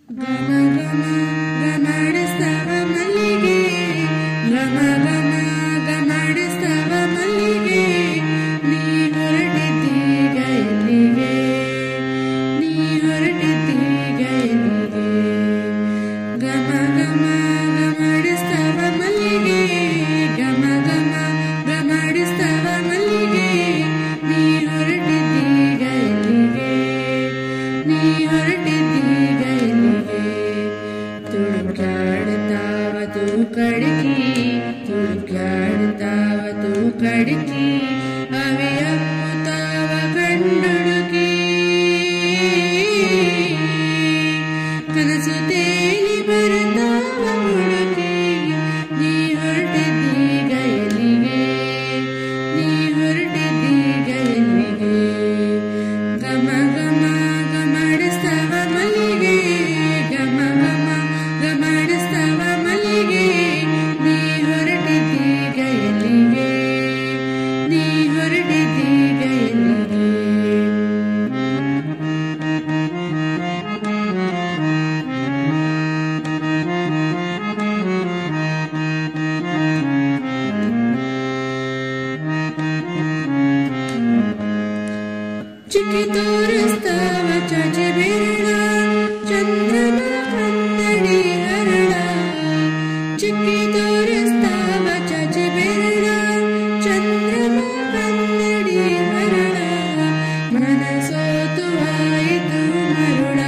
ಘಮ ಘಮ ಗಮಡಿಸ್ತವ ಮಲ್ಲಿಗೆ ಘಮ ಘಮ ಗಮಡಿಸ್ತವ ಮಲ್ಲಿಗೆ ನೀ ಹೊರಟಿದ್ದೀಗ ಎಲ್ಲಿಗೆ ನೀ ಹೊರಟಿದ್ದೀಗ ಎಲ್ಲಿಗೆ ಘಮ ಘಮ ಗಮಡಿಸ್ತವ ಮಲ್ಲಿಗೆ ಘಮ ಘಮ ಗಮಡಿಸ್ತವ ಮಲ್ಲಿಗೆ ನೀ ಹೊರಟಿದ್ದೀಗ ಎಲ್ಲಿಗೆ ನೀ ಹೊರಟಿದ್ದೀಗ ಎಲ್ಲಿಗೆ ತುಳುಕಾಡುತ್ತಾವ ತೂಕಡಿಕಿ ತುಳುಕಾಡುತ್ತಾವ ತೂಕಡಿಕಿ ಅವಿಯಪ್ಪುತ್ತಾವ ಕಣ್ಣುಡುಕಿ ಕನಸು ತೇಲಿ ಬರುತ್ತಾವ ಹುಡುಕಿ ನೀ ಹೊರಟಿದ್ದೀಗ ಎಲ್ಲಿಗೆ ನೀ ಹೊರಟಿದ್ದೀಗ ಎಲ್ಲಿಗೆ ಘಮ ಘಮ ಗಮಡಿಸ್ತವ ಮಲ್ಲಿಗೆ ಘಮ ಘಮ ಗಮಡಿಸ್ತವ ಮಲ್ಲಿಗೆ ನೀ ಹೊರಟಿದ್ದೀಗ ಎಲ್ಲಿಗೆ ನೀ ಹೊರಟಿದ್ದೀಗ ಎಲ್ಲಿಗೆ ಚಿಕ್ಕಿ ತೋರಿಸ್ತಾವ ಚಾಚೆ ಬೆರಳ ಚಂದ್ರನ ಕನ್ನಡಿ ಹರಳ ಚಿಕ್ಕಿ ತೋರಿಸ್ತಾವ ಚಾಚೆ ಬೆರಳ ಚಂದ್ರನ ಕನ್ನಡಿ ಹರಳ ಮನಸೋತು ಆಯಿತು ಮರುಳ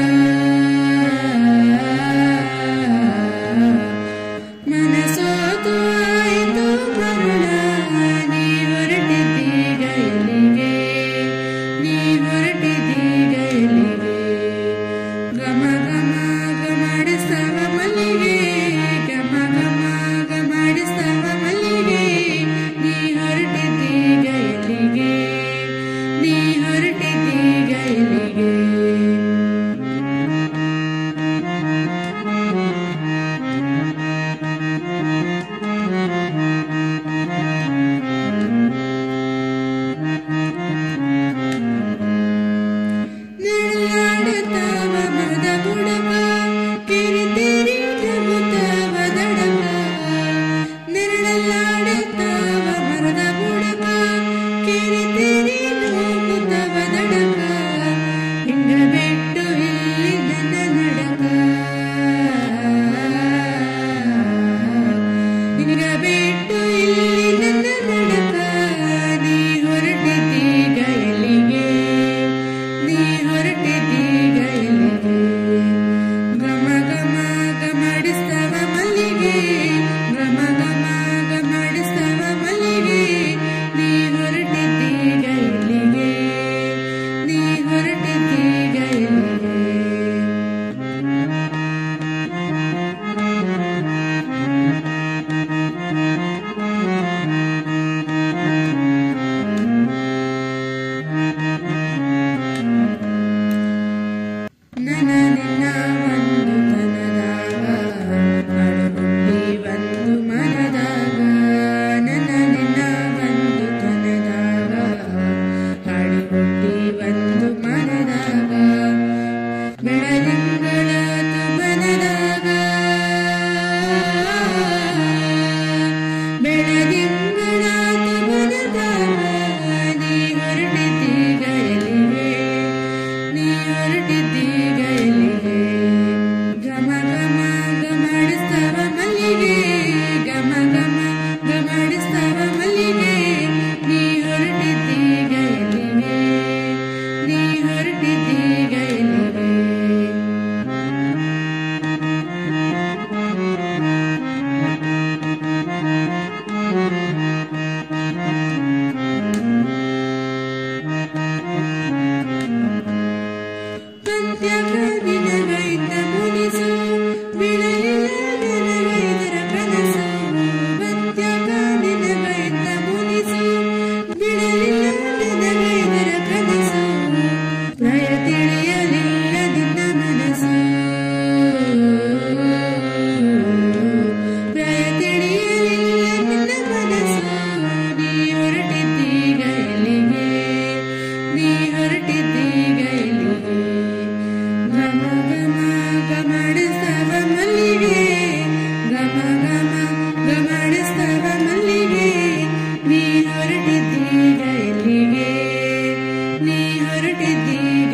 ಮನಸೋತು ಆಯಿತು ಮರುಳ ನೀ ಹೊರಟಿದ್ದೀಗ ಎಲ್ಲಿಗೆ ನೀ ಹೊರಟಿದ್ದೀಗ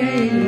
ಇಲ್ಲ